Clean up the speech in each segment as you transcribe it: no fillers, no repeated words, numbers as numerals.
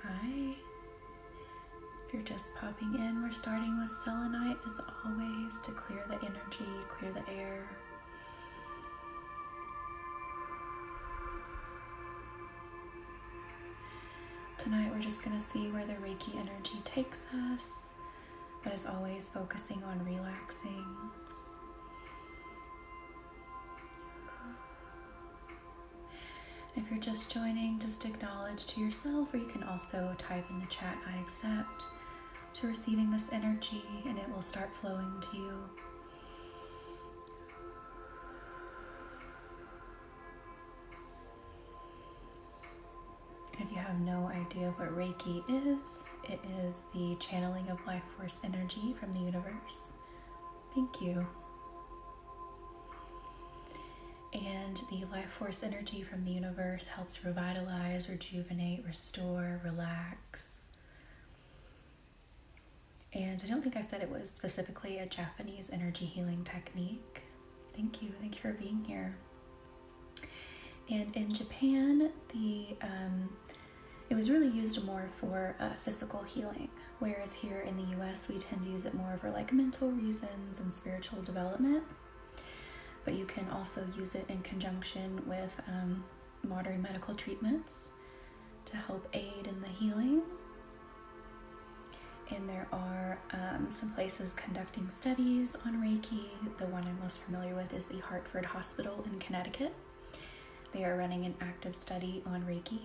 Hi. If you're just popping in, we're starting with selenite as always to clear the energy, clear the air. Tonight we're just going to see where the Reiki energy takes us, but as always focusing on relaxing. If you're just joining, just acknowledge to yourself, or you can also type in the chat, I accept, to receiving this energy, and it will start flowing to you. If you have no idea what Reiki is, it is the channeling of life force energy from the universe. Thank you. And the life force energy from the universe helps revitalize, rejuvenate, restore, relax. And I don't think I said it was specifically a Japanese energy healing technique. Thank you for being here. And in Japan, it was really used more for physical healing, whereas here in the US, we tend to use it more for like mental reasons and spiritual development. But you can also use it in conjunction with modern medical treatments to help aid in the healing. And there are some places conducting studies on Reiki. The one I'm most familiar with is the Hartford Hospital in Connecticut. They are running an active study on Reiki.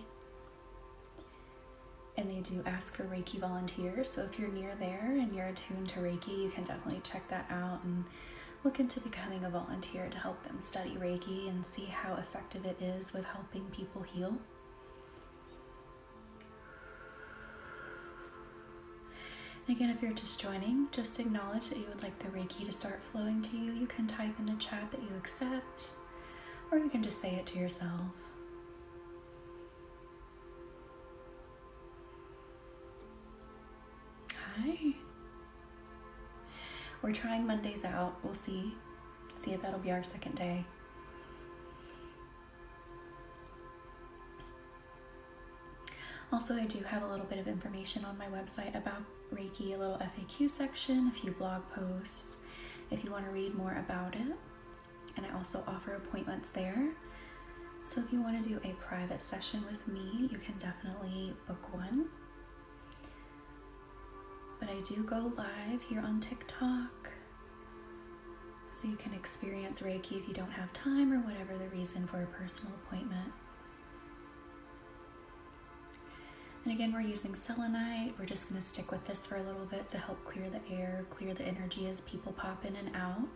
And they do ask for Reiki volunteers. So if you're near there and you're attuned to Reiki, you can definitely check that out and look into becoming a volunteer to help them study Reiki and see how effective it is with helping people heal. And again, if you're just joining, just acknowledge that you would like the Reiki to start flowing to you. You can type in the chat that you accept, or you can just say it to yourself. Hi. We're trying Mondays out. We'll see if that'll be our second day. Also, I do have a little bit of information on my website about Reiki, a little FAQ section, a few blog posts, if you want to read more about it. And I also offer appointments there. So if you want to do a private session with me, you can definitely book one. But I do go live here on TikTok, so you can experience Reiki if you don't have time or whatever the reason for a personal appointment. And again, we're using selenite. We're just going to stick with this for a little bit to help clear the air, clear the energy as people pop in and out.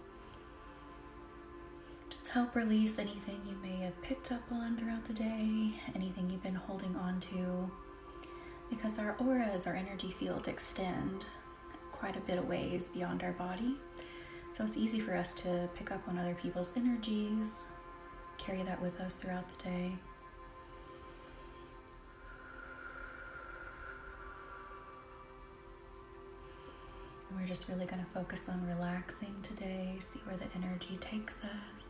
Just help release anything you may have picked up on throughout the day, anything you've been holding on to. Because our auras, our energy fields extend quite a bit of ways beyond our body. So it's easy for us to pick up on other people's energies, carry that with us throughout the day. And we're just really going to focus on relaxing today, see where the energy takes us.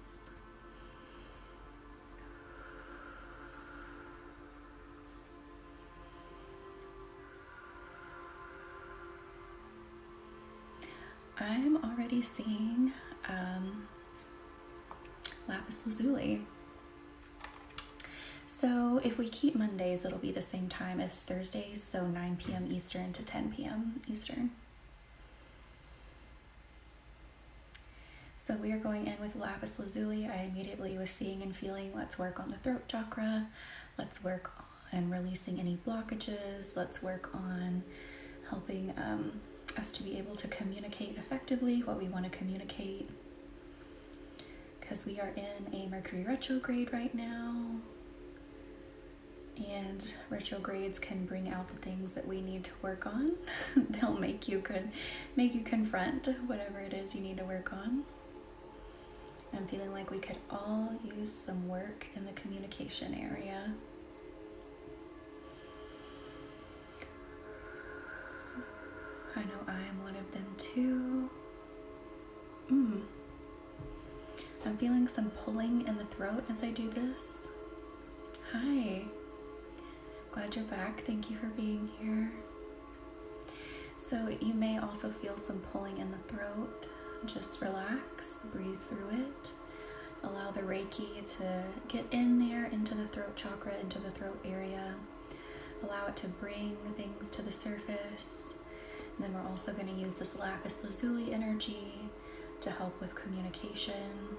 I'm already seeing lapis lazuli. So if we keep Mondays, it'll be the same time as Thursdays, so 9 p.m. Eastern to 10 p.m. Eastern. So we are going in with lapis lazuli. I immediately was seeing and feeling, let's work on the throat chakra. Let's work on releasing any blockages. Let's work on helping us to be able to communicate effectively what we want to communicate, because we are in a Mercury retrograde right now, and retrogrades can bring out the things that we need to work on. They'll make you confront whatever it is you need to work on. I'm feeling like we could all use some work in the communication area. I know I am one of them too. I'm feeling some pulling in the throat as I do this. Hi. Glad glad you're back. Thank you for being here. So you may also feel some pulling in the throat. Just relax, breathe through it. Allow the Reiki to get in there into the throat chakra, into the throat area. Allow it to bring things to the surface. And then we're also going to use this lapis lazuli energy to help with communication,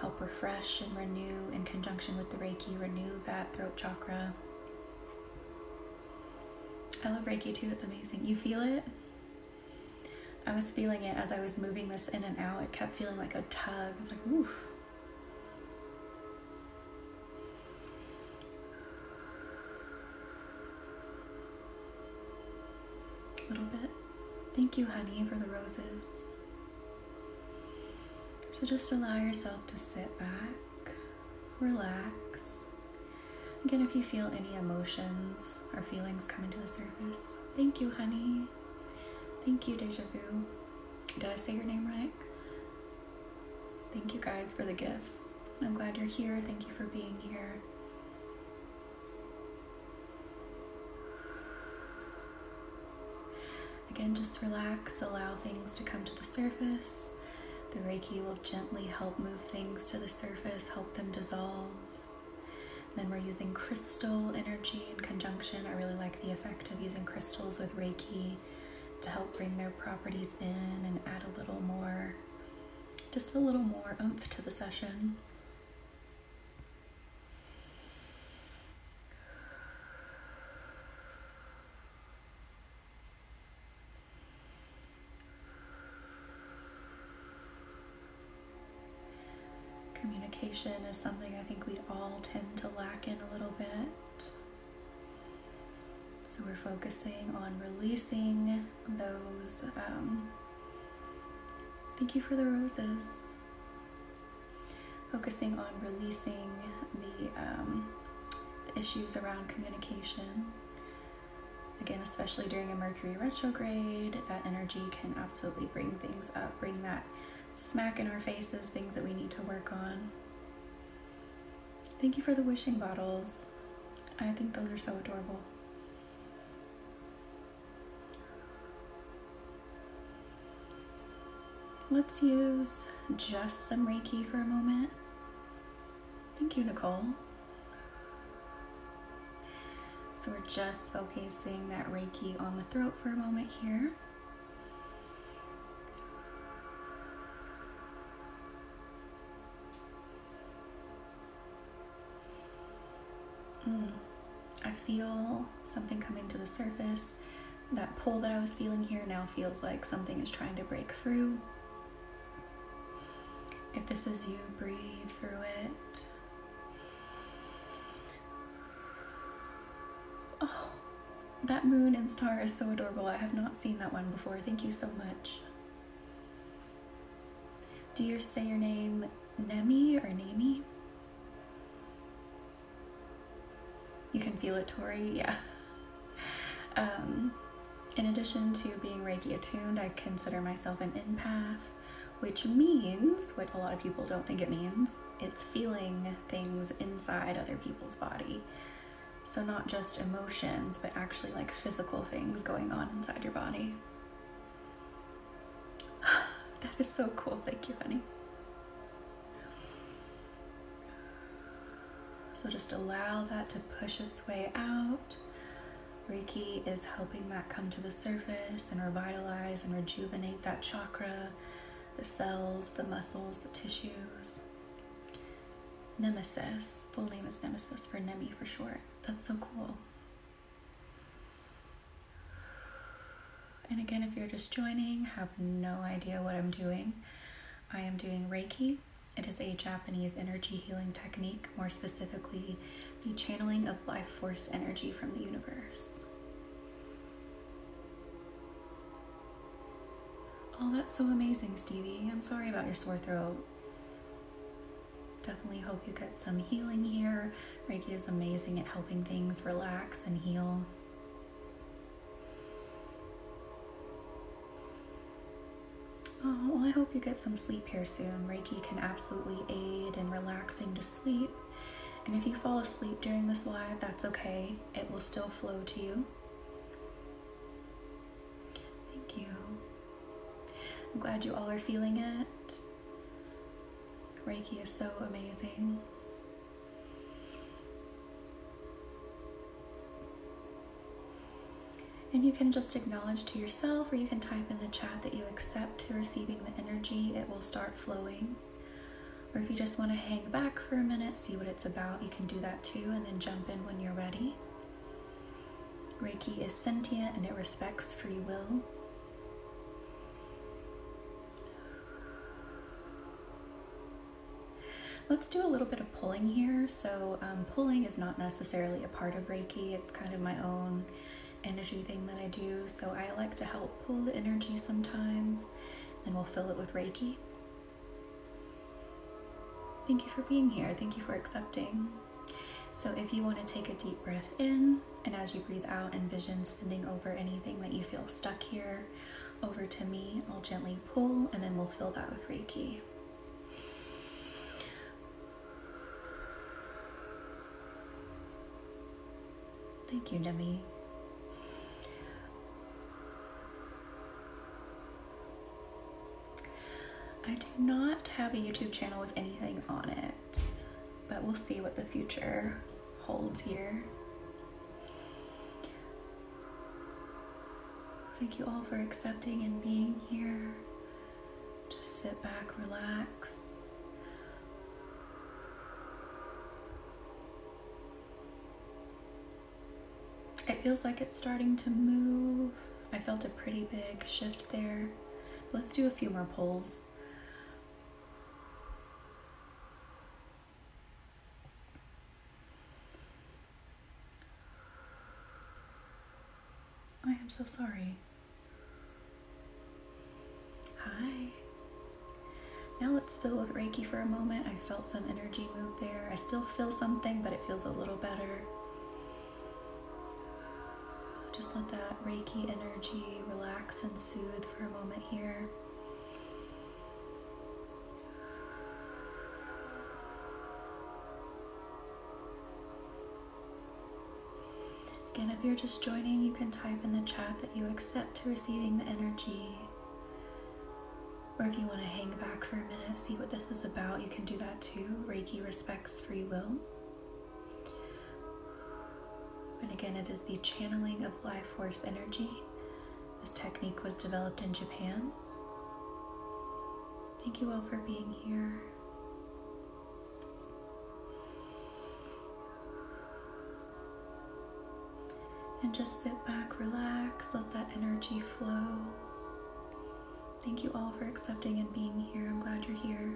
help refresh and renew in conjunction with the Reiki, renew that throat chakra. I love Reiki too, it's amazing. You feel it? I was feeling it as I was moving this in and out. It kept feeling like a tug. It's like, oof. A little bit. Thank you, honey, for the roses. So just allow yourself to sit back, relax. Again, if you feel any emotions or feelings coming to the surface, thank you, honey. Thank you, Deja Vu. Did I say your name right? Thank you guys for the gifts. I'm glad you're here. Thank you for being here. Again, just relax, allow things to come to the surface. The Reiki will gently help move things to the surface, help them dissolve. Then we're using crystal energy in conjunction. I really like the effect of using crystals with Reiki to help bring their properties in and add a little more, just a little more oomph to the session. Communication is something I think we all tend to lack in a little bit. So we're focusing on releasing those. Thank you for the roses. Focusing on releasing the issues around communication. Again, especially during a Mercury retrograde, that energy can absolutely bring things up, bring that smack in our faces, things that we need to work on. Thank you for the wishing bottles. I think those are so adorable. Let's use just some Reiki for a moment. Thank you, Nicole. So we're just focusing that Reiki on the throat for a moment here. I feel something coming to the surface. That pull that I was feeling here now feels like something is trying to break through. If this is you, breathe through it. Oh, that moon and star is so adorable. I have not seen that one before. Thank you so much. Do you say your name Nemi or Nami? You can feel it, Tori, yeah. In addition to being Reiki attuned, I consider myself an empath, which means, what a lot of people don't think it means, it's feeling things inside other people's body. So not just emotions, but actually like physical things going on inside your body. That is so cool, thank you, honey. So just allow that to push its way out. Reiki is helping that come to the surface and revitalize and rejuvenate that chakra, the cells, the muscles, the tissues. Nemesis, full name is Nemesis for Nemi for short. That's so cool. And again, if you're just joining, have no idea what I'm doing. I am doing Reiki. It is a Japanese energy healing technique, more specifically, the channeling of life force energy from the universe. Oh, that's so amazing, Stevie. I'm sorry about your sore throat. Definitely hope you get some healing here. Reiki is amazing at helping things relax and heal. Oh, well, I hope you get some sleep here soon. Reiki can absolutely aid in relaxing to sleep And if you fall asleep during this live, that's okay. It will still flow to you. Thank you. I'm glad you all are feeling it. Reiki is so amazing. And you can just acknowledge to yourself, or you can type in the chat that you accept to receiving the energy. It will start flowing. Or if you just want to hang back for a minute, see what it's about, you can do that too, and then jump in when you're ready. Reiki is sentient and it respects free will. Let's do a little bit of pulling here. So pulling is not necessarily a part of Reiki. It's kind of my own energy thing that I do. So I like to help pull the energy sometimes, and we'll fill it with Reiki. Thank you for being here. Thank you for accepting. So if you want to take a deep breath in, and as you breathe out, envision sending over anything that you feel stuck here over to me. I'll gently pull, and then we'll fill that with Reiki. Thank you, Nemi. I do not have a YouTube channel with anything on it, but we'll see what the future holds here. Thank you all for accepting and being here. Just sit back, relax. It feels like it's starting to move. I felt a pretty big shift there. Let's do a few more pulls. I am so sorry. Hi. Now let's fill with Reiki for a moment. I felt some energy move there. I still feel something, but it feels a little better. Just let that Reiki energy relax and soothe for a moment here. Again, if you're just joining, you can type in the chat that you accept to receiving the energy. Or if you want to hang back for a minute, see what this is about, you can do that too. Reiki respects free will. And again, it is the channeling of life force energy. This technique was developed in Japan. Thank you all for being here. And just sit back, relax, let that energy flow. Thank you all for accepting and being here. I'm glad you're here.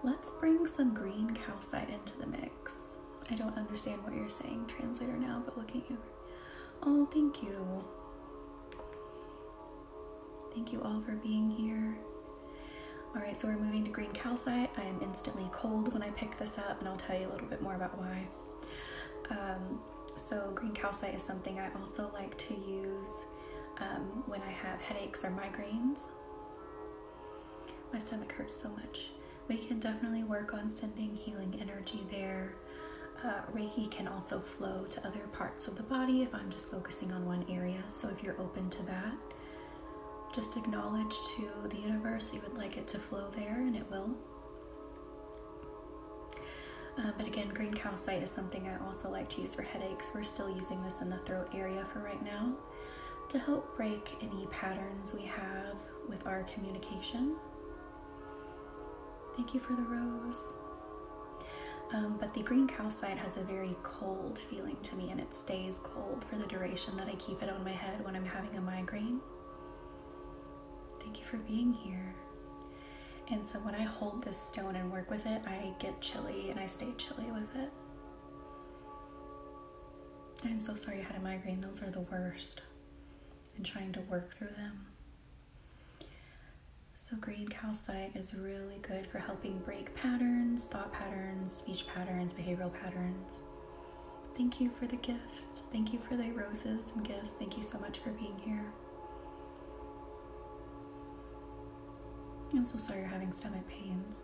Let's bring some green calcite into the mix. I don't understand what you're saying, translator now, but look at you. Oh, thank you. Thank you all for being here. All right, so we're moving to green calcite. I am instantly cold when I pick this up, and I'll tell you a little bit more about why. So green calcite is something I also like to use when I have headaches or migraines. My stomach hurts so much. We can definitely work on sending healing energy there. Reiki can also flow to other parts of the body if I'm just focusing on one area. So if you're open to that, just acknowledge to the universe you would like it to flow there, and it will. But again, green calcite is something I also like to use for headaches. We're still using this in the throat area for right now to help break any patterns we have with our communication. Thank you for the rose. But the green calcite has a very cold feeling to me, and it stays cold for the duration that I keep it on my head when I'm having a migraine. Thank you for being here. And so when I hold this stone and work with it, I get chilly, and I stay chilly with it. I'm so sorry you had a migraine. Those are the worst. And trying to work through them. So green calcite is really good for helping break patterns, thought patterns, speech patterns, behavioral patterns. Thank you for the gift. Thank you for the roses and gifts. Thank you so much for being here. I'm so sorry you're having stomach pains.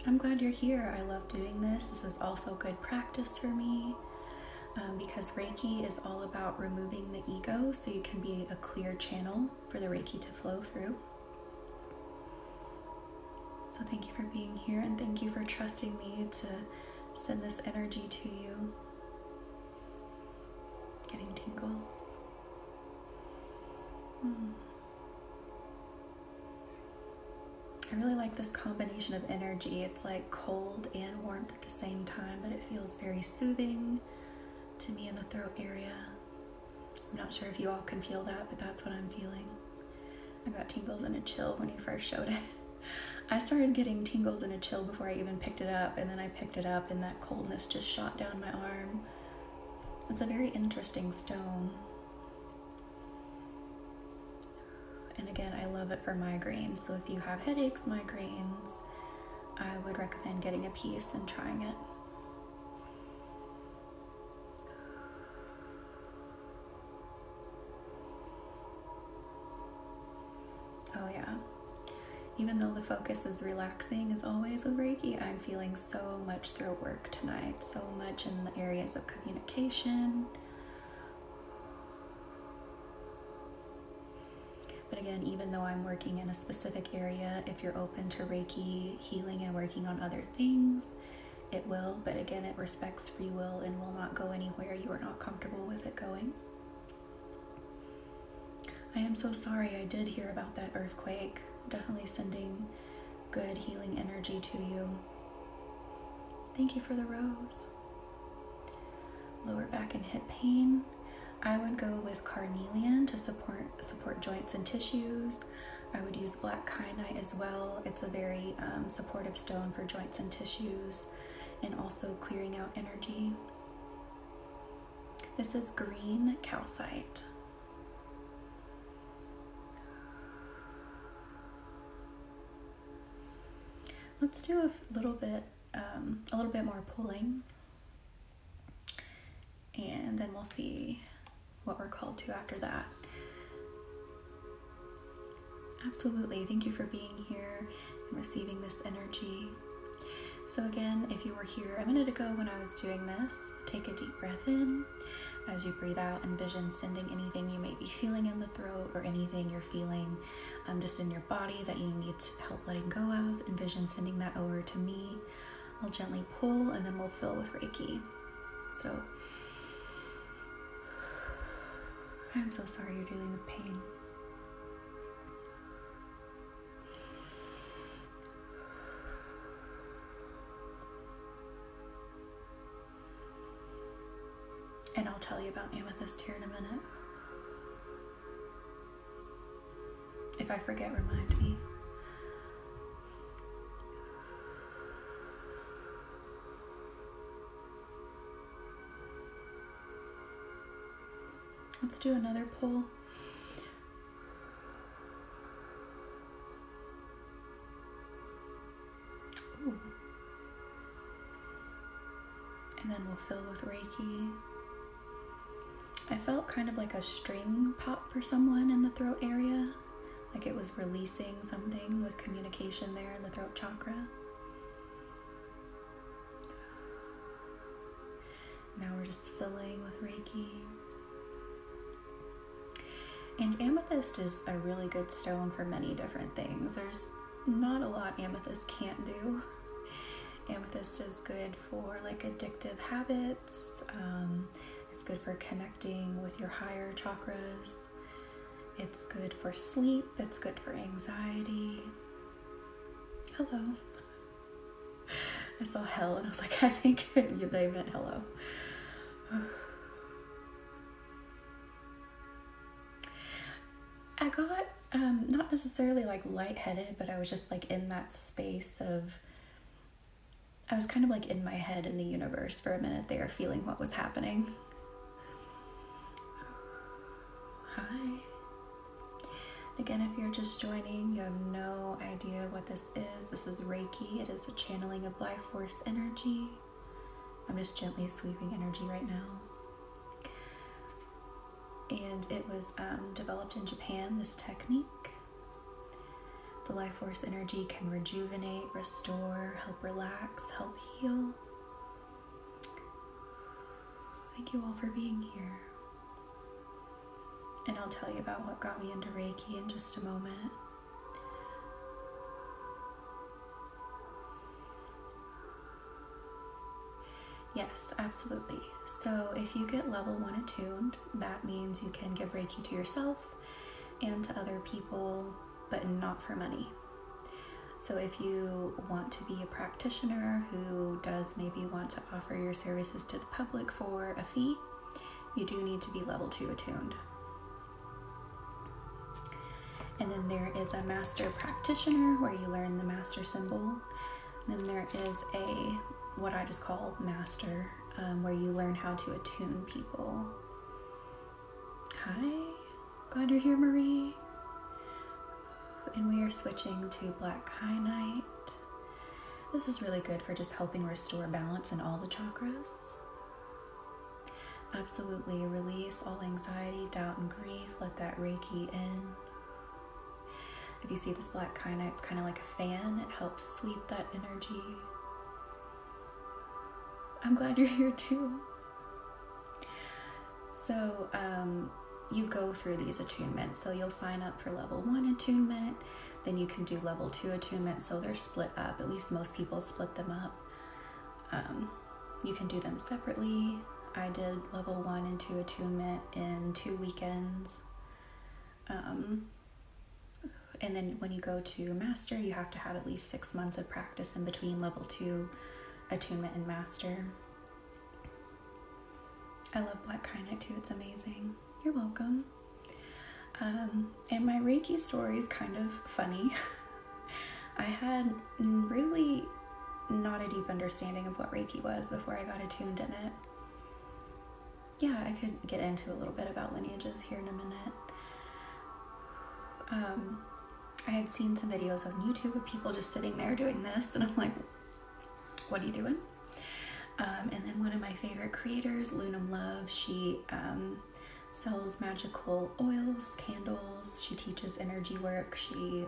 I'm glad you're here. I love doing this. This is also good practice for me because Reiki is all about removing the ego so you can be a clear channel for the Reiki to flow through. So thank you for being here, and thank you for trusting me to send this energy to you. Getting tingles. I really like this combination of energy. It's like cold and warmth at the same time, but it feels very soothing to me in the throat area. I'm not sure if you all can feel that, but that's what I'm feeling. I got tingles and a chill when you first showed it. I started getting tingles and a chill before I even picked it up, and then I picked it up and that coldness just shot down my arm. It's a very interesting stone. And again, I love it for migraines, so if you have headaches, migraines, I would recommend getting a piece and trying it. Oh yeah. Even though the focus is relaxing as always with Reiki, I'm feeling so much throat work tonight, so much in the areas of communication. But again, even though I'm working in a specific area, if you're open to Reiki healing and working on other things, it will. But again, it respects free will and will not go anywhere you are not comfortable with it going. I am so sorry I did hear about that earthquake. Definitely sending good healing energy to you. Thank you for the rose. Lower back and hip pain. I would go with carnelian to support joints and tissues. I would use black kyanite as well. It's a very supportive stone for joints and tissues, and also clearing out energy. This is green calcite. Let's do a little bit more pulling, and then we'll see what we're called to after that. Absolutely, thank you for being here and receiving this energy. So again, if you were here a minute ago when I was doing this, take a deep breath in. As you breathe out, envision sending anything you may be feeling in the throat or anything you're feeling just in your body that you need help letting go of. Envision sending that over to me. I'll gently pull and then we'll fill with Reiki. So, I'm so sorry you're dealing with pain. And I'll tell you about amethyst here in a minute. If I forget, remind me. Let's do another pull. Ooh. And then we'll fill with Reiki. I felt kind of like a string pop for someone in the throat area, like it was releasing something with communication there in the throat chakra. Now we're just filling with Reiki. And amethyst is a really good stone for many different things. There's not a lot amethyst can't do. Amethyst is good for like addictive habits. It's good for connecting with your higher chakras. It's good for sleep. It's good for anxiety. Hello. I saw hell and I was like, I think they meant hello. I got not necessarily like lightheaded, but I was just like in that space of, I was kind of like in my head in the universe for a minute there, feeling what was happening. Hi. Again, if you're just joining, you have no idea what this is. This is Reiki. It is a channeling of life force energy. I'm just gently sweeping energy right now. And it was developed in Japan, this technique. The life force energy can rejuvenate, restore, help relax, help heal. Thank you all for being here. And I'll tell you about what got me into Reiki in just a moment. Yes, absolutely. So if you get level 1 attuned, that means you can give Reiki to yourself and to other people, but not for money. So if you want to be a practitioner who does maybe want to offer your services to the public for a fee, you do need to be level 2 attuned. And then there is a master practitioner where you learn the master symbol. Then there is a what I just call master, where you learn how to attune people. Hi, glad you're here, Marie. And we are switching to black kyanite. This is really good for just helping restore balance in all the chakras. Absolutely release all anxiety, doubt, and grief. Let that Reiki in. If you see this black kyanite, it's kind of like a fan. It helps sweep that energy. I'm glad you're here too. So you go through these attunements. So you'll sign up for level 1 attunement, then you can do level 2 attunement. So they're split up. At least most people split them up. You can do them separately. I did level 1 and 2 attunement in 2 weekends. And then when you go to master, you have to have at least 6 months of practice in between level 2 attunement and master. I love black kyanite too, it's amazing. You're welcome. And my Reiki story is kind of funny. I had really not a deep understanding of what Reiki was before I got attuned in it. Yeah, I could get into a little bit about lineages here in a minute. I had seen some videos on YouTube of people just sitting there doing this, and I'm like, what are you doing? And then one of my favorite creators, Lunam Love, she sells magical oils, candles. She teaches energy work. She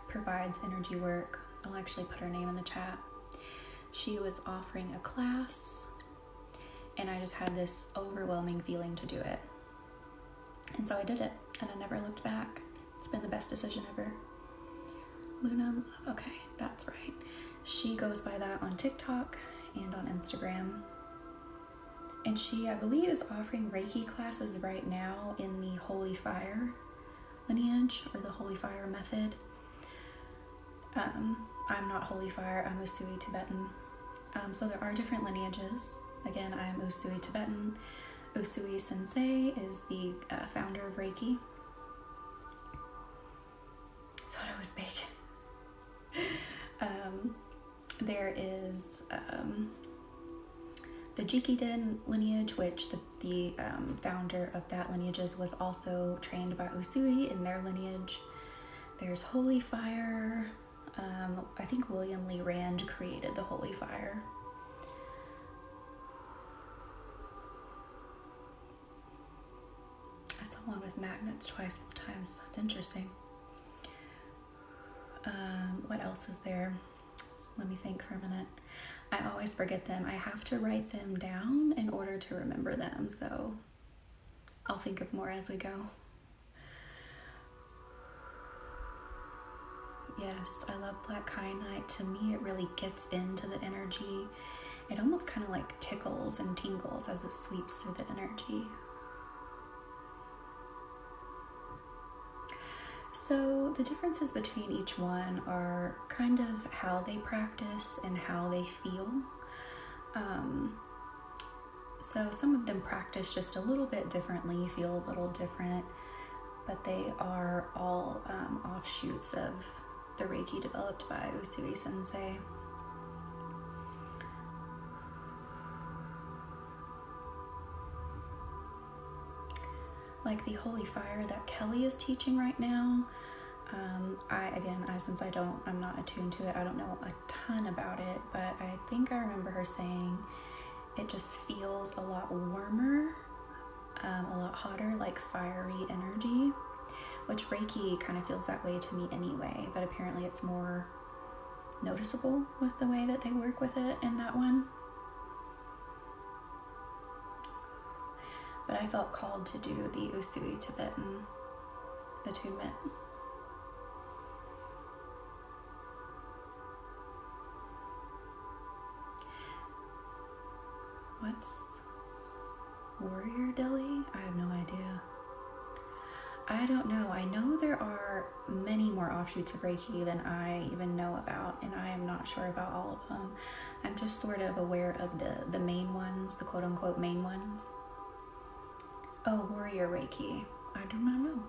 provides energy work. I'll actually put her name in the chat. She was offering a class, and I just had this overwhelming feeling to do it. And so I did it, and I never looked back. It's been the best decision ever. Luna, okay, that's right. She goes by that on TikTok and on Instagram. And she, I believe, is offering Reiki classes right now in the Holy Fire lineage, or the Holy Fire method. I'm not Holy Fire, I'm Usui Tibetan. So there are different lineages. Again, I'm Usui Tibetan. Usui Sensei is the founder of Reiki. Thought it was big. There is the Jikiden lineage, which the founder of that lineage was also trained by Usui in their lineage. There's Holy Fire. I think William Lee Rand created the Holy Fire. I saw one with magnets twice times. That's interesting. What else is there? Let me think for a minute. I always forget them. I have to write them down in order to remember them, so I'll think of more as we go. Yes, I love black kyanite. To me, it really gets into the energy. It almost kind of like tickles and tingles as it sweeps through the energy. So the differences between each one are kind of how they practice and how they feel. So some of them practice just a little bit differently, feel a little different, but they are all offshoots of the Reiki developed by Usui Sensei. Like the Holy Fire that Kelly is teaching right now, I'm not attuned to it. I don't know a ton about it, but I think I remember her saying it just feels a lot warmer, a lot hotter, like fiery energy, which Reiki kind of feels that way to me anyway, but apparently it's more noticeable with the way that they work with it in that one. But I felt called to do the Usui Tibetan attunement. What's Warrior Delhi? I have no idea. I don't know. I know there are many more offshoots of Reiki than I even know about, and I am not sure about all of them. I'm just sort of aware of the main ones, the quote-unquote main ones. Oh, Warrior Reiki. I do not know.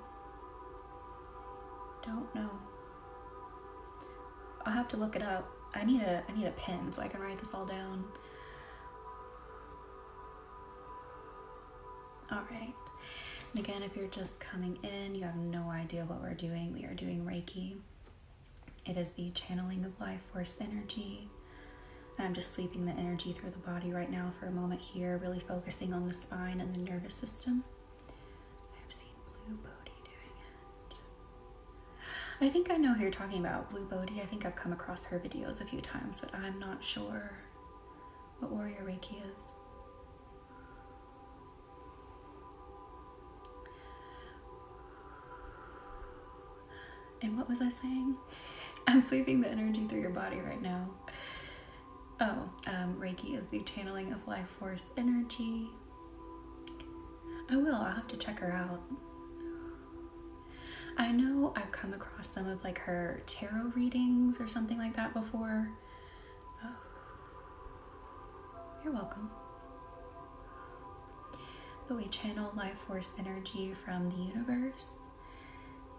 Don't know. I'll have to look it up. I need a pen so I can write this all down. All right. And again, if you're just coming in, you have no idea what we're doing. We are doing Reiki. It is the channeling of life force energy. And I'm just sweeping the energy through the body right now for a moment here, really focusing on the spine and the nervous system. I've seen Blue Bodhi doing it. I think I know who you're talking about, Blue Bodhi. I think I've come across her videos a few times, but I'm not sure what Warrior Reiki is. And what was I saying? I'm sweeping the energy through your body right now. Oh, Reiki is the channeling of life force energy. I'll have to check her out. I know I've come across some of like her tarot readings or something like that before. Oh, you're welcome. But we channel life force energy from the universe.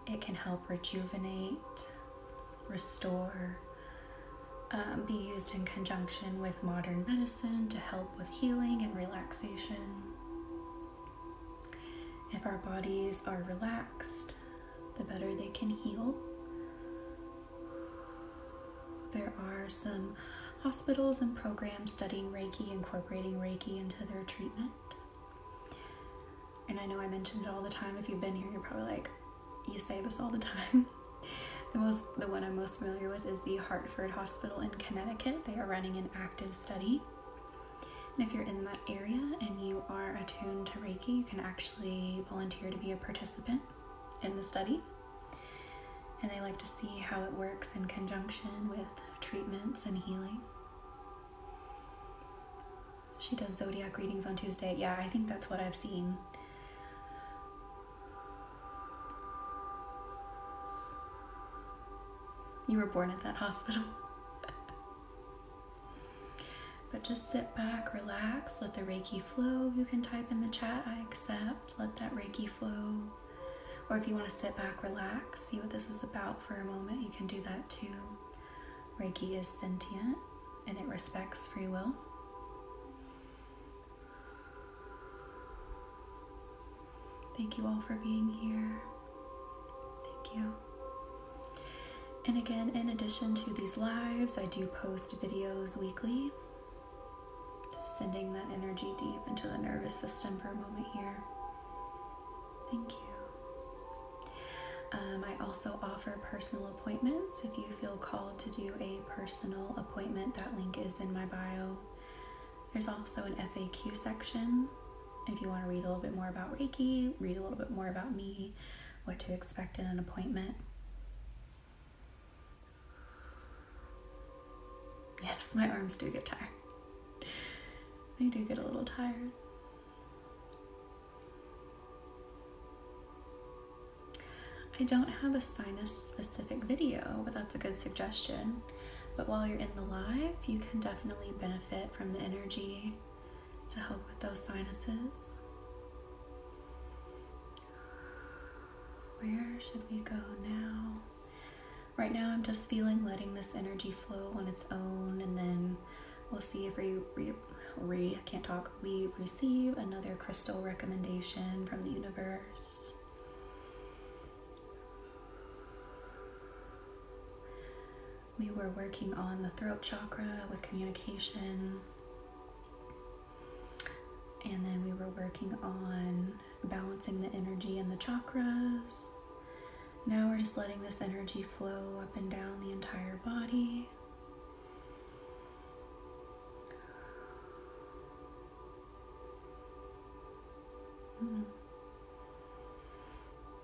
It can help rejuvenate, restore, be used in conjunction with modern medicine to help with healing and relaxation. If our bodies are relaxed, the better they can heal. There are some hospitals and programs studying Reiki, incorporating Reiki into their treatment. And I know I mentioned it all the time. If you've been here, you're probably like, you say this all the time. The one I'm most familiar with is the Hartford Hospital in Connecticut. They are running an active study. And if you're in that area and you are attuned to Reiki, you can actually volunteer to be a participant in the study. And they like to see how it works in conjunction with treatments and healing. She does zodiac readings on Tuesday. Yeah, I think that's what I've seen. You were born at that hospital. But just sit back, relax, let the Reiki flow. You can type in the chat, I accept, let that Reiki flow. Or if you want to sit back, relax, see what this is about for a moment, you can do that too. Reiki is sentient and it respects free will. Thank you all for being here. Thank you. And again, in addition to these lives, I do post videos weekly. Just sending that energy deep into the nervous system for a moment here. Thank you. I also offer personal appointments. If you feel called to do a personal appointment, that link is in my bio. There's also an FAQ section. If you want to read a little bit more about Reiki, read a little bit more about me, what to expect in an appointment. Yes, my arms do get tired. They do get a little tired. I don't have a sinus-specific video, but that's a good suggestion. But while you're in the live, you can definitely benefit from the energy to help with those sinuses. Where should we go now? Right now, I'm just feeling letting this energy flow on its own, and then we'll see if we receive another crystal recommendation from the universe. We were working on the throat chakra with communication, and then we were working on balancing the energy in the chakras. Now we're just letting this energy flow up and down the entire body.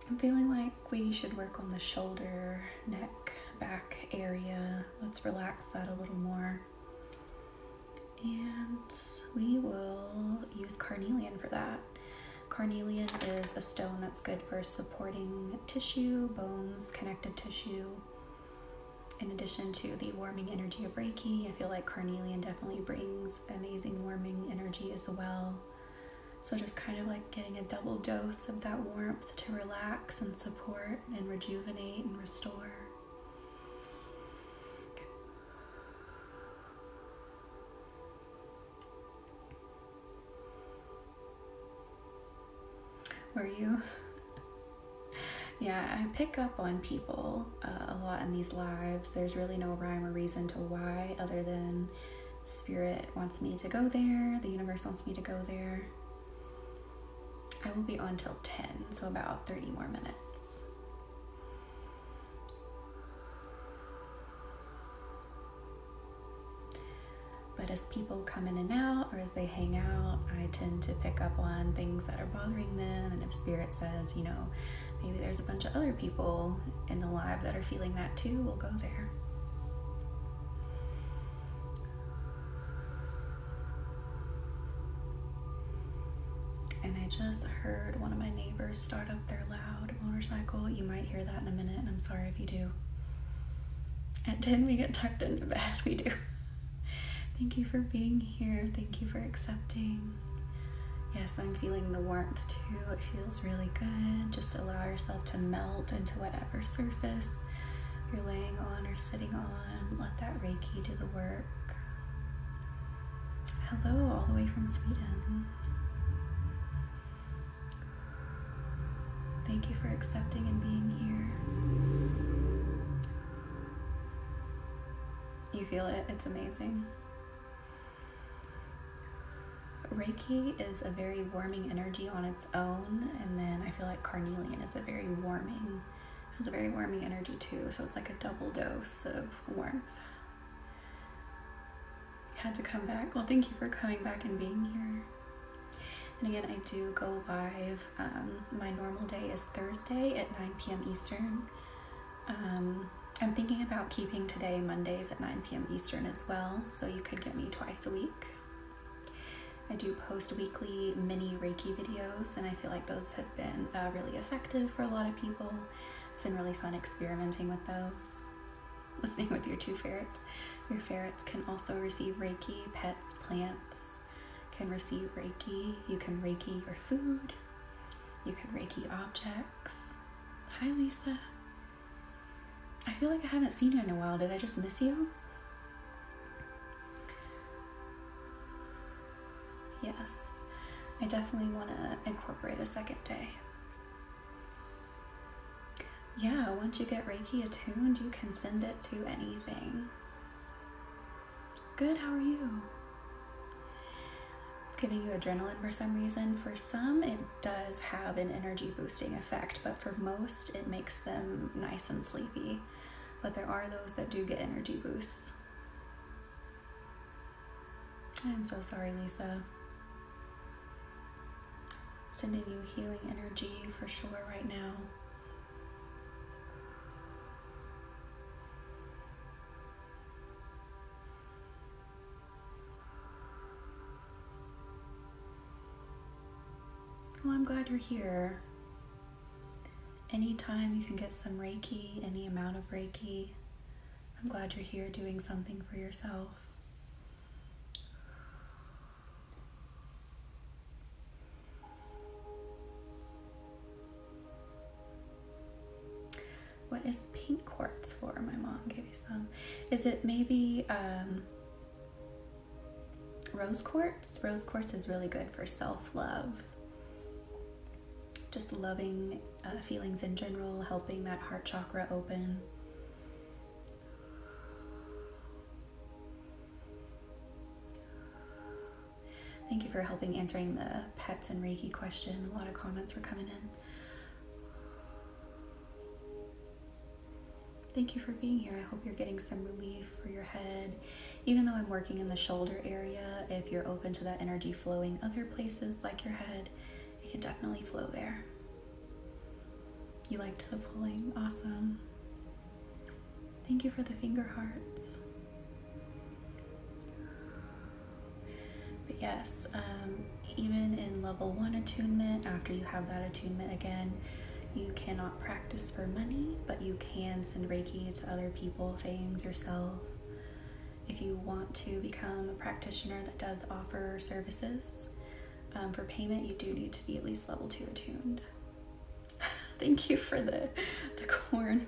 I'm feeling like we should work on the shoulder, neck, back area. Let's relax that a little more. And we will use carnelian for that. Carnelian is a stone that's good for supporting tissue, bones, connective tissue. In addition to the warming energy of Reiki, I feel like carnelian definitely brings amazing warming energy as well. So just kind of like getting a double dose of that warmth to relax and support and rejuvenate and restore. Were you? Yeah, I pick up on people a lot in these lives. There's really no rhyme or reason to why, other than spirit wants me to go there, the universe wants me to go there. I will be on till 10, so about 30 more minutes. But as people come in and out, or as they hang out, I tend to pick up on things that are bothering them. And if spirit says, you know, maybe there's a bunch of other people in the live that are feeling that too, we'll go there. And I just heard one of my neighbors start up their loud motorcycle. You might hear that in a minute, and I'm sorry if you do. At 10, we get tucked into bed. We do. Thank you for being here. Thank you for accepting. Yes, I'm feeling the warmth too. It feels really good. Just allow yourself to melt into whatever surface you're laying on or sitting on. Let that Reiki do the work. Hello, all the way from Sweden. Thank you for accepting and being here. You feel it? It's amazing. Reiki is a very warming energy on its own, and then I feel like carnelian is has a very warming energy too, so it's like a double dose of warmth. I had to come back. Well, thank you for coming back and being here. And again, I do go live. My normal day is Thursday at 9 p.m. Eastern. I'm thinking about keeping today Mondays at 9 p.m. Eastern as well, so you could get me twice a week. I do post weekly mini Reiki videos, and I feel like those have been really effective for a lot of people. It's been really fun experimenting with those. Listening with your two ferrets. Your ferrets can also receive Reiki. Pets, plants can receive Reiki. You can Reiki your food. You can Reiki objects. Hi, Lisa. I feel like I haven't seen you in a while. Did I just miss you? Yes, I definitely want to incorporate a second day. Yeah, once you get Reiki attuned, you can send it to anything. Good, how are you? It's giving you adrenaline for some reason. For some, it does have an energy boosting effect, but for most, it makes them nice and sleepy. But there are those that do get energy boosts. I'm so sorry, Lisa. Sending you healing energy for sure right now. Well, I'm glad you're here. Anytime you can get some Reiki, any amount of Reiki, I'm glad you're here doing something for yourself. What is pink quartz for? My mom gave you some. Is it maybe rose quartz? Rose quartz is really good for self-love. Just loving feelings in general, helping that heart chakra open. Thank you for helping answering the pets and Reiki question. A lot of comments were coming in. Thank you for being here. I hope you're getting some relief for your head. Even though I'm working in the shoulder area, if you're open to that energy flowing other places like your head, it can definitely flow there. You liked the pulling? Awesome. Thank you for the finger hearts. But yes, even in level 1 attunement, after you have that attunement again, you cannot practice for money, but you can send Reiki to other people, things, yourself. If you want to become a practitioner that does offer services, for payment, you do need to be at least level 2 attuned. Thank you for the corn.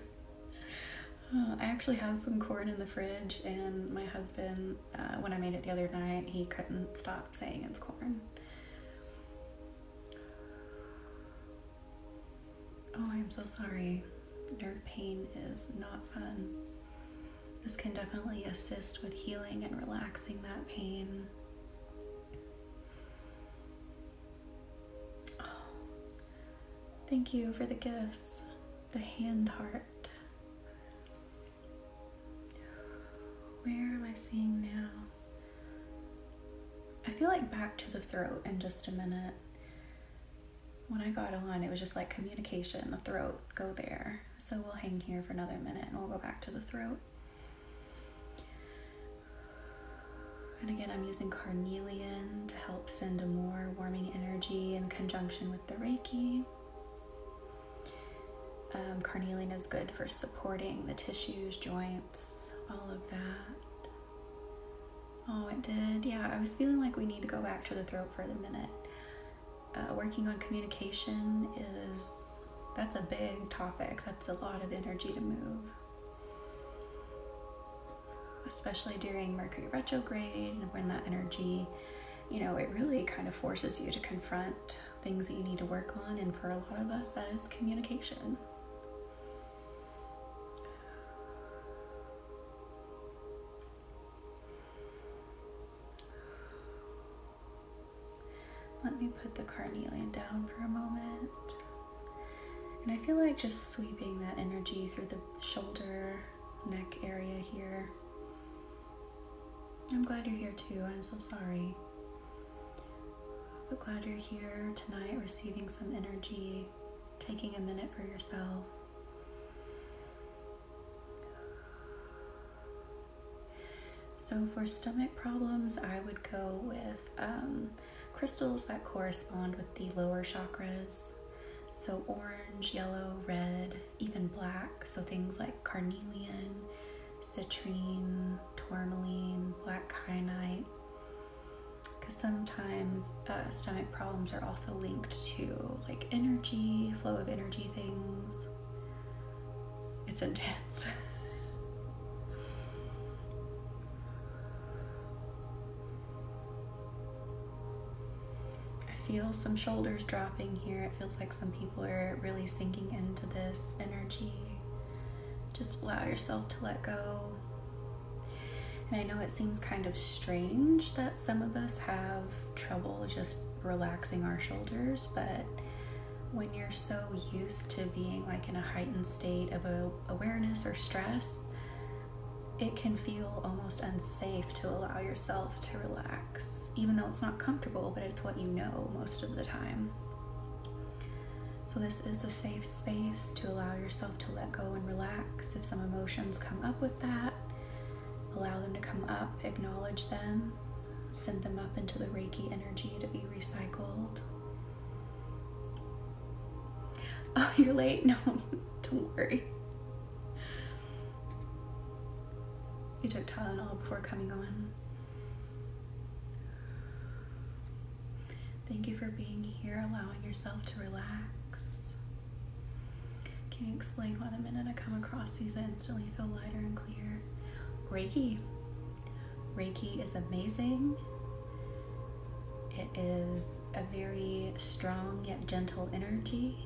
I actually have some corn in the fridge, and my husband, when I made it the other night, he couldn't stop saying it's corn. Oh, I'm so sorry. Nerve pain is not fun. This can definitely assist with healing and relaxing that pain. Oh, thank you for the gifts. The hand heart. Where am I seeing now? I feel like back to the throat in just a minute. When I got on, it was just like communication, the throat, go there. So we'll hang here for another minute and we'll go back to the throat. And again, I'm using carnelian to help send a more warming energy in conjunction with the Reiki. Carnelian is good for supporting the tissues, joints, all of that. Oh, it did. Yeah, I was feeling like we need to go back to the throat for the minute. Working on communication that's a big topic. That's a lot of energy to move. Especially during Mercury retrograde, when that energy, it really kind of forces you to confront things that you need to work on. And for a lot of us, that is communication. Let me put the carnelian down for a moment. And I feel like just sweeping that energy through the shoulder, neck area here. I'm glad you're here too. I'm so sorry. But glad you're here tonight, receiving some energy, taking a minute for yourself. So for stomach problems, I would go with crystals that correspond with the lower chakras. So orange, yellow, red, even black. So things like carnelian, citrine, tourmaline, black kyanite. Because sometimes stomach problems are also linked to like energy, flow of energy things. It's intense. Feel some shoulders dropping here. It feels like some people are really sinking into this energy. Just allow yourself to let go. And I know it seems kind of strange that some of us have trouble just relaxing our shoulders, but when you're so used to being like in a heightened state of awareness or stress, it can feel almost unsafe to allow yourself to relax, even though it's not comfortable, but it's what you know most of the time. So this is a safe space to allow yourself to let go and relax. If some emotions come up with that, allow them to come up, acknowledge them, send them up into the Reiki energy to be recycled. Oh, you're late? No, don't worry. You took Tylenol before coming on. Thank you for being here, allowing yourself to relax. Can you explain why the minute I come across these, I instantly feel lighter and clear? Reiki. Reiki is amazing. It is a very strong yet gentle energy.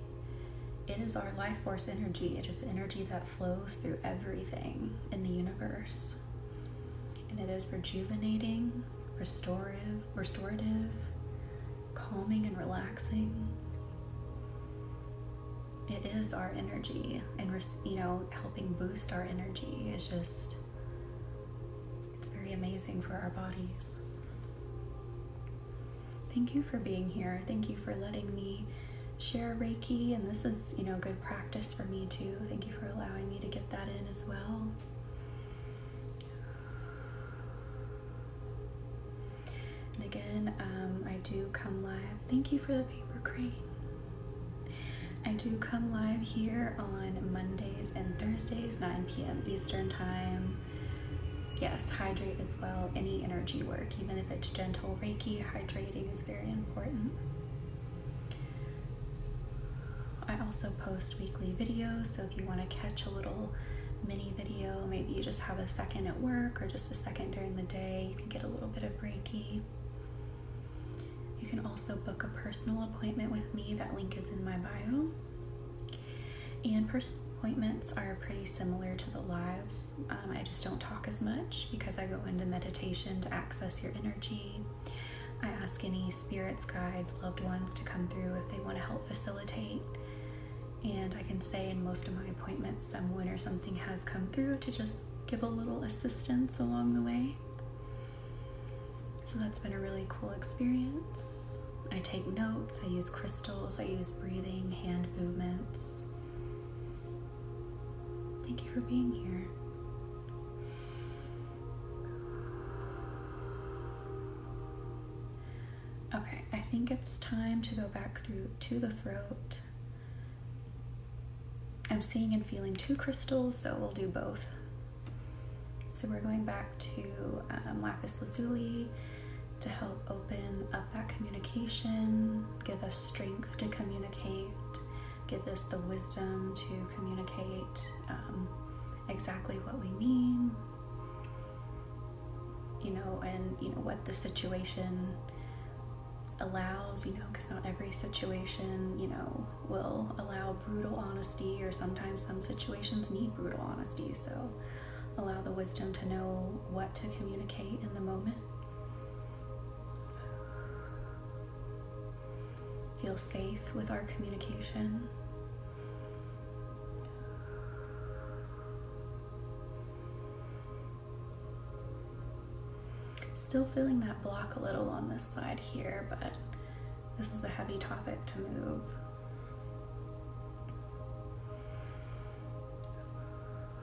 It is our life force energy. It is the energy that flows through everything in the universe. And it is rejuvenating, restorative, calming and relaxing. it is our energy, and helping boost our energy is just, it's very amazing for our bodies. Thank you for being here. Thank you for letting me share Reiki, and this is, good practice for me too. Thank you for allowing me to get that in as well. And again, I do come live. Thank you for the paper crane. I do come live here on Mondays and Thursdays, 9 p.m. Eastern Time. Yes, hydrate as well. Any energy work, even if it's gentle Reiki, hydrating is very important. I also post weekly videos, so if you want to catch a little mini video, maybe you just have a second at work or just a second during the day, you can get a little bit of Reiki. You can also book a personal appointment with me. That link is in my bio. And personal appointments are pretty similar to the lives. I just don't talk as much because I go into meditation to access your energy. I ask any spirits, guides, loved ones to come through if they want to help facilitate. And I can say in most of my appointments, someone or something has come through to just give a little assistance along the way. So that's been a really cool experience. I take notes, I use crystals, I use breathing, hand movements. Thank you for being here. Okay, I think it's time to go back through to the throat. I'm seeing and feeling 2 crystals, so we'll do both. So we're going back to lapis lazuli to help open up that communication, give us strength to communicate, give us the wisdom to communicate exactly what we mean, and what the situation allows, because not every situation, will allow brutal honesty, or sometimes some situations need brutal honesty, so allow the wisdom to know what to communicate in the moment. Feel safe with our communication. Still feeling that block a little on this side here, but this is a heavy topic to move.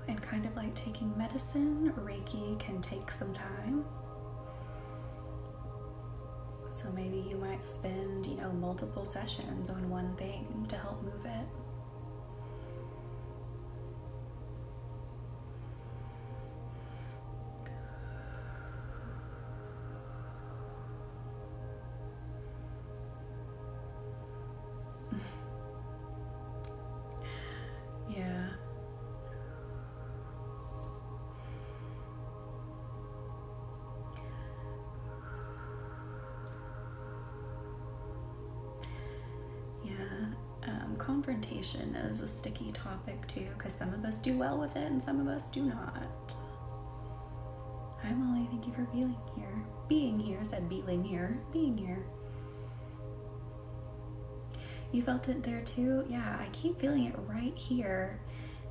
And kind of like taking medicine, Reiki can take some time. So maybe you might spend, multiple sessions on one thing to help move it. Yeah. Confrontation is a sticky topic too, because some of us do well with it and some of us do not. Hi Molly, thank you for being here. Being here, said being here. Being here. You felt it there too? Yeah, I keep feeling it right here.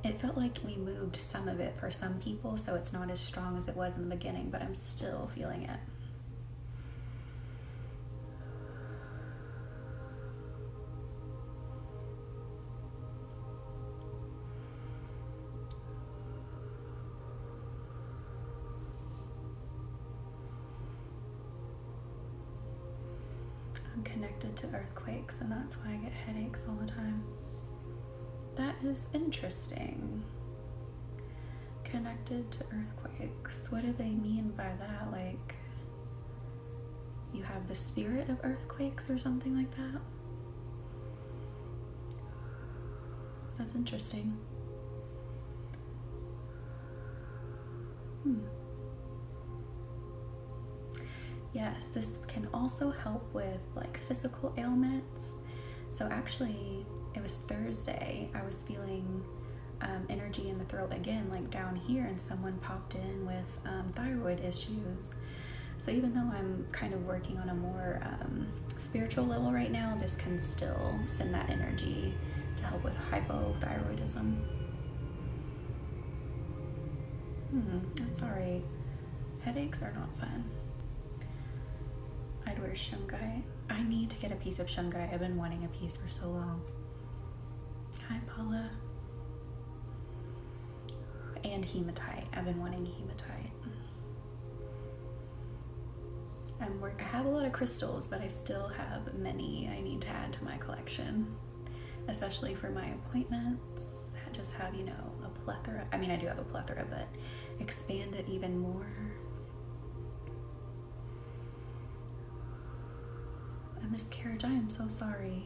It felt like we moved some of it for some people, so it's not as strong as it was in the beginning, but I'm still feeling it. I'm connected to earthquakes, and that's why I get headaches all the time. That is interesting. Connected to earthquakes. What do they mean by that? Like, you have the spirit of earthquakes or something like that? That's interesting. Yes, this can also help with like physical ailments. So actually, it was Thursday, I was feeling energy in the throat again, like down here, and someone popped in with thyroid issues. So even though I'm kind of working on a more spiritual level right now, this can still send that energy to help with hypothyroidism. I'm sorry. Headaches are not fun. I'd wear shungai. I need to get a piece of shungai. I've been wanting a piece for so long. Hi, Paula. And hematite. I've been wanting hematite. I have a lot of crystals, but I still have many I need to add to my collection, especially for my appointments. I just have, a plethora. I mean, I do have a plethora, but expand it even more. A miscarriage, I am so sorry.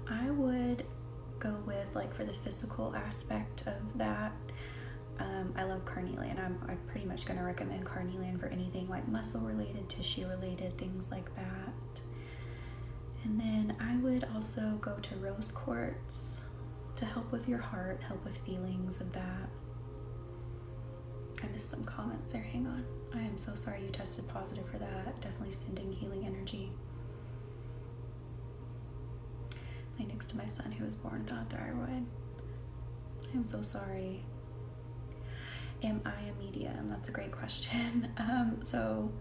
I would go with, for the physical aspect of that, I love carnelian. I'm pretty much going to recommend carnelian for anything like muscle related, tissue related, things like that. And then I would also go to rose quartz to help with your heart, help with feelings of that. I missed some comments there, hang on. I am so sorry you tested positive for that. Definitely sending healing energy. Laying next to my son who was born without thyroid. I am so sorry. Am I a medium? That's a great question. So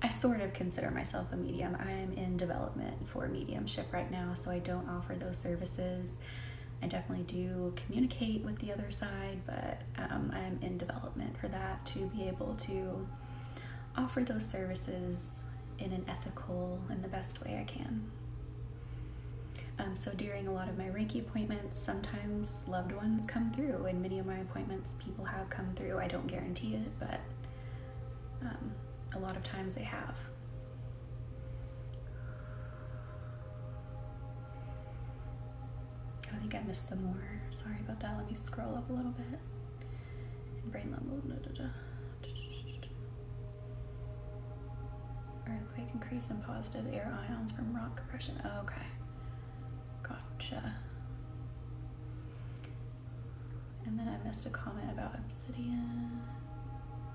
I sort of consider myself a medium. I am in development for mediumship right now, so I don't offer those services. I definitely do communicate with the other side, but I am in development for that to be able to offer those services in an ethical and the best way I can. So during a lot of my Reiki appointments, sometimes loved ones come through. In many of my appointments, people have come through. I don't guarantee it, but a lot of times they have. I think I missed some more. Sorry about that. Let me scroll up a little bit. Brain level. Earthquake increase in positive air ions from rock compression. Oh, okay. Gotcha. And then I missed a comment about obsidian.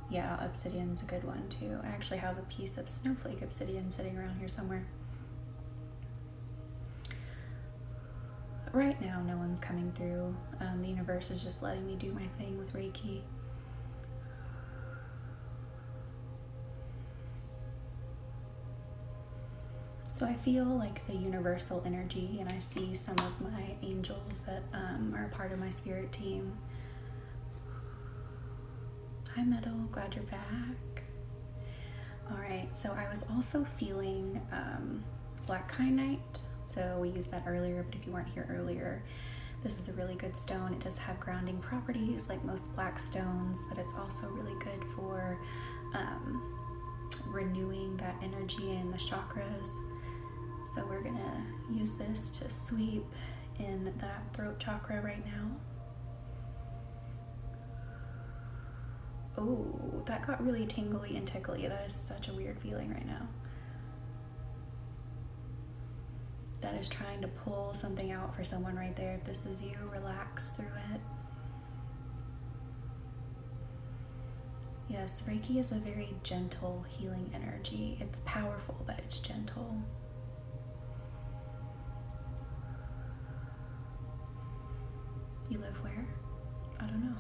Yeah, obsidian's a good one too. I actually have a piece of snowflake obsidian sitting around here somewhere. Right now, no one's coming through. The universe is just letting me do my thing with Reiki. So I feel like the universal energy, and I see some of my angels that are a part of my spirit team. Hi, Meadow, glad you're back. All right, so I was also feeling black kyanite. So we used that earlier, but if you weren't here earlier, this is a really good stone. It does have grounding properties like most black stones, but it's also really good for renewing that energy in the chakras. So we're gonna use this to sweep in that throat chakra right now. Oh, that got really tingly and tickly. That is such a weird feeling right now. That is trying to pull something out for someone right there. If this is you, relax through it. Yes, Reiki is a very gentle healing energy. It's powerful, but it's gentle. You live where? I don't know.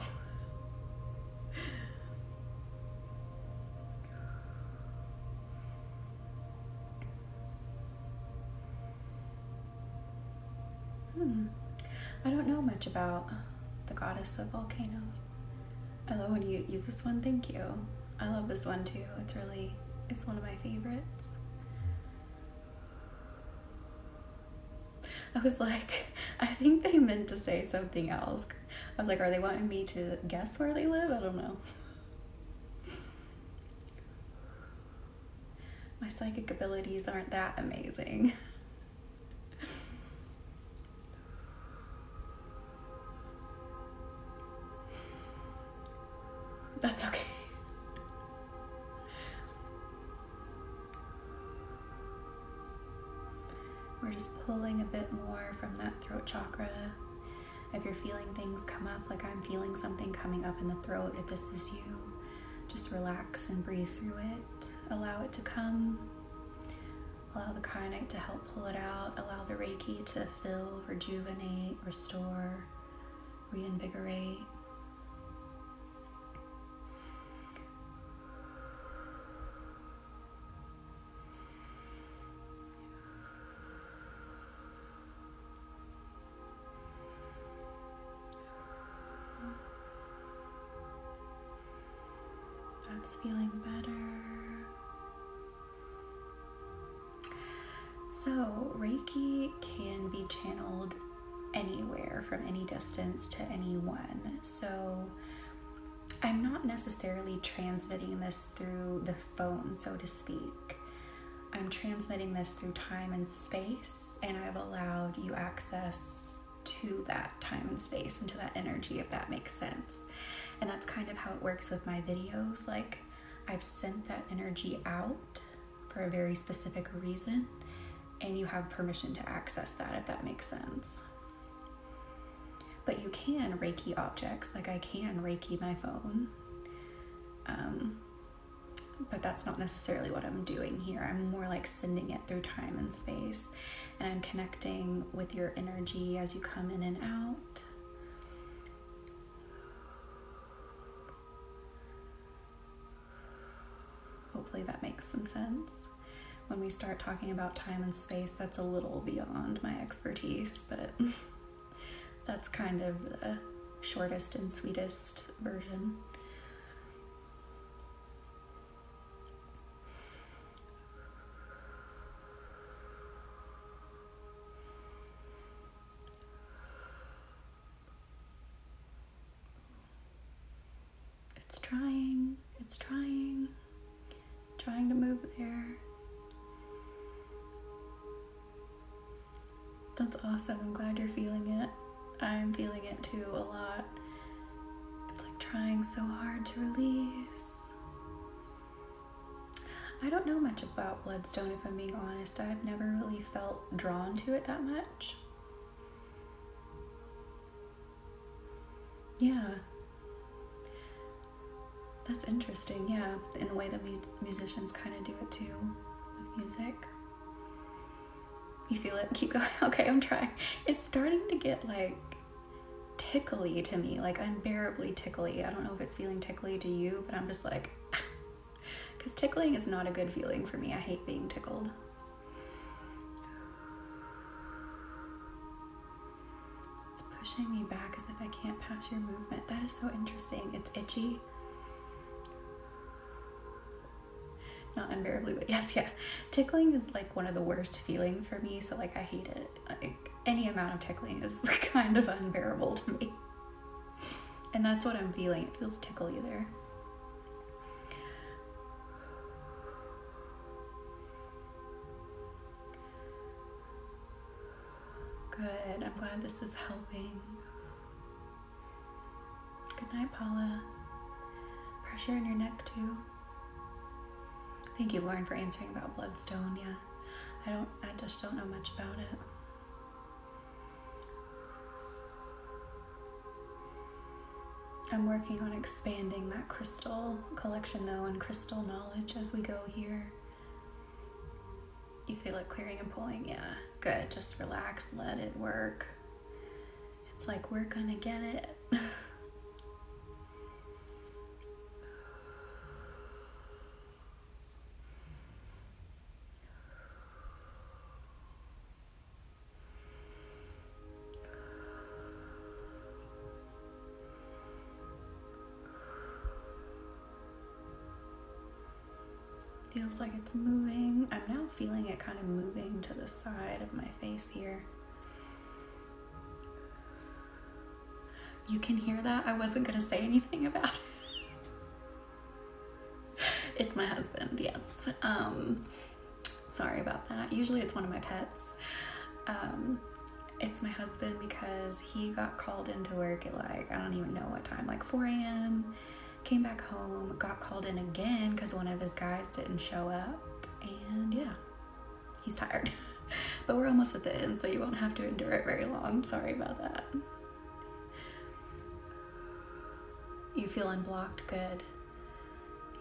I don't know much about the goddess of volcanoes. I love when you use this one. Thank you. I love this one too. It's one of my favorites. I was like, I think they meant to say something else. I was like, are they wanting me to guess where they live? I don't know. My psychic abilities aren't that amazing. That's okay. We're just pulling a bit more from that throat chakra. If you're feeling things come up, like I'm feeling something coming up in the throat, if this is you, just relax and breathe through it. Allow it to come. Allow the kyanite to help pull it out. Allow the Reiki to fill, rejuvenate, restore, reinvigorate. That's feeling better. So Reiki can be channeled anywhere from any distance to anyone. So I'm not necessarily transmitting this through the phone, so to speak. I'm transmitting this through time and space, and I've allowed you access to that time and space and to that energy, if that makes sense. And that's kind of how it works with my videos. Like, I've sent that energy out for a very specific reason, and you have permission to access that, if that makes sense. But you can Reiki objects, like I can Reiki my phone. But that's not necessarily what I'm doing here. I'm more like sending it through time and space, and I'm connecting with your energy as you come in and out. Hopefully that makes some sense. When we start talking about time and space, that's a little beyond my expertise, but that's kind of the shortest and sweetest version. It's trying to move there. That's awesome. I'm glad you're feeling it. I'm feeling it too a lot. It's like trying so hard to release. I don't know much about bloodstone, if I'm being honest. I've never really felt drawn to it that much. Yeah. That's interesting, yeah. In the way that musicians kind of do it too, with music. You feel it? Keep going. Okay, I'm trying. It's starting to get like tickly to me, like unbearably tickly. I don't know if it's feeling tickly to you, but I'm just like, because tickling is not a good feeling for me. I hate being tickled. It's pushing me back as if I can't pass your movement. That is so interesting. It's itchy. Not unbearably, but yes, yeah. Tickling is like one of the worst feelings for me, so like I hate it. Like any amount of tickling is kind of unbearable to me. And that's what I'm feeling. It feels tickly there. Good. I'm glad this is helping. Good night, Paula. Pressure in your neck too. Thank you, Lauren, for answering about bloodstone. Yeah, I just don't know much about it. I'm working on expanding that crystal collection though, and crystal knowledge as we go here. You feel it clearing and pulling? Yeah, good. Just relax, let it work. It's like we're gonna get it. Feels like it's moving. I'm now feeling it kind of moving to the side of my face here. You can hear that? I wasn't gonna say anything about it. It's my husband, yes. Sorry about that. Usually it's one of my pets. It's my husband because he got called into work at like, I don't even know what time, like 4 a.m. Came back home, got called in again because one of his guys didn't show up, and yeah, he's tired. But we're almost at the end, so you won't have to endure it very long. Sorry about that. You feel unblocked? Good.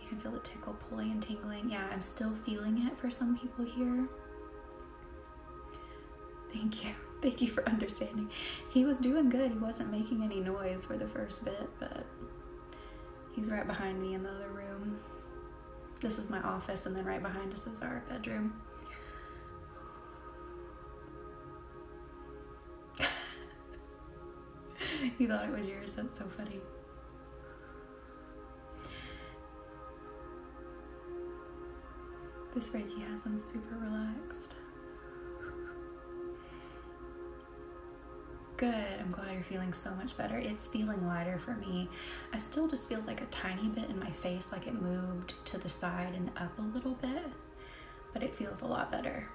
You can feel the tickle, pulling, and tingling. Yeah, I'm still feeling it for some people here. Thank you. Thank you for understanding. He was doing good. He wasn't making any noise for the first bit, but he's right behind me in the other room. This is my office, and then right behind us is our bedroom. You thought it was yours. That's so funny. This Reiki has him super relaxed. Good. I'm glad you're feeling so much better. It's feeling lighter for me. I still just feel like a tiny bit in my face, like it moved to the side and up a little bit, but it feels a lot better.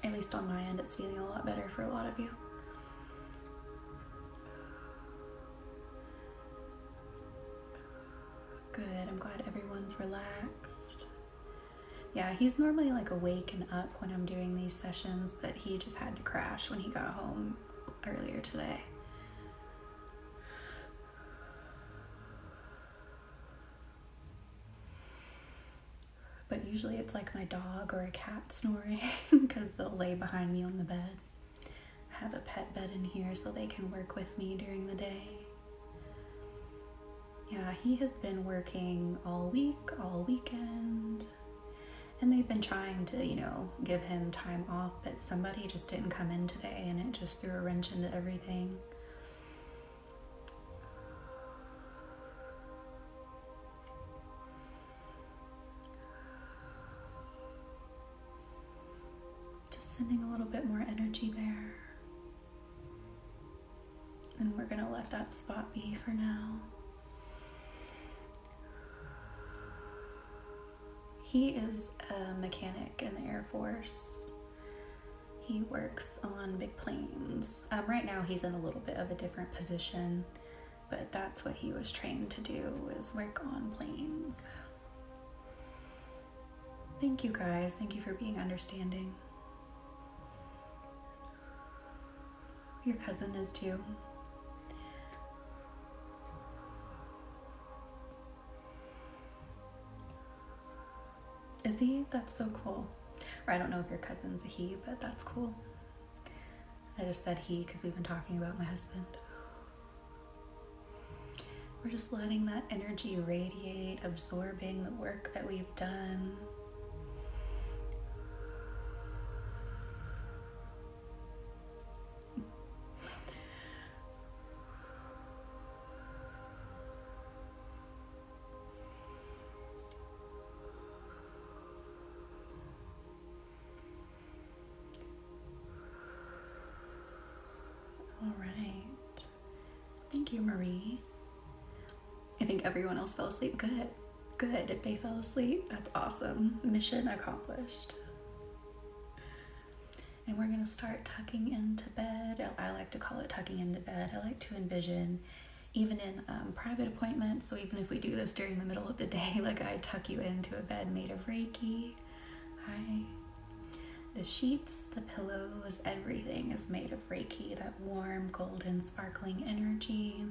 At least on my end, it's feeling a lot better for a lot of you. Good. I'm glad everyone's relaxed. Yeah, he's normally like awake and up when I'm doing these sessions, but he just had to crash when he got home earlier today. But usually it's like my dog or a cat snoring because they'll lay behind me on the bed. I have a pet bed in here so they can work with me during the day. Yeah, he has been working all week, all weekend, and they've been trying to, give him time off, but somebody just didn't come in today and it just threw a wrench into everything. Just sending a little bit more energy there. And we're gonna let that spot be for now. He is a mechanic in the Air Force. He works on big planes. Right now he's in a little bit of a different position, but that's what he was trained to do, is work on planes. Thank you guys. Thank you for being understanding. Your cousin is too. Is he? That's so cool. Or I don't know if your cousin's a he, but that's cool. I just said he because we've been talking about my husband. We're just letting that energy radiate, absorbing the work that we've done. All right. Thank you, Marie. I think everyone else fell asleep. Good. Good. If they fell asleep, that's awesome. Mission accomplished. And we're going to start tucking into bed. I like to call it tucking into bed. I like to envision, even in private appointments, so even if we do this during the middle of the day, like I tuck you into a bed made of Reiki. Hi. The sheets, the pillows, everything is made of Reiki, that warm, golden, sparkling energy.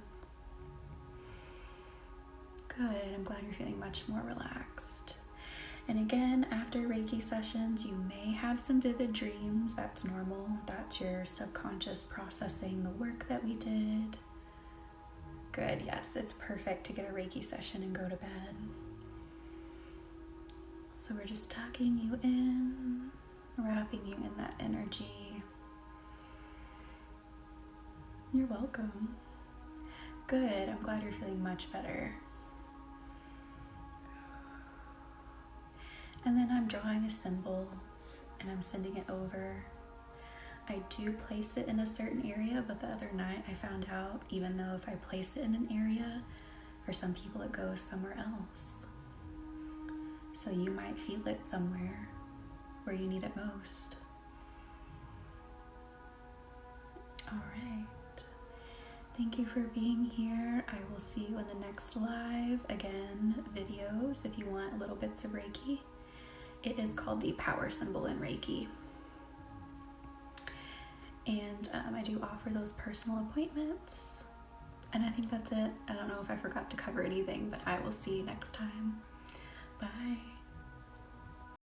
Good, I'm glad you're feeling much more relaxed. And again, after Reiki sessions, you may have some vivid dreams. That's normal. That's your subconscious processing the work that we did. Good, yes, it's perfect to get a Reiki session and go to bed. So we're just tucking you in, wrapping you in that energy. You're welcome. Good, I'm glad you're feeling much better. And then I'm drawing a symbol and I'm sending it over. I do place it in a certain area, but the other night I found out, even though if I place it in an area, for some people it goes somewhere else. So you might feel it somewhere where you need it most. All right. Thank you for being here. I will see you in the next live, again, videos if you want little bits of Reiki. It is called the power symbol in Reiki. And I do offer those personal appointments. And I think that's it. I don't know if I forgot to cover anything, but I will see you next time. Bye.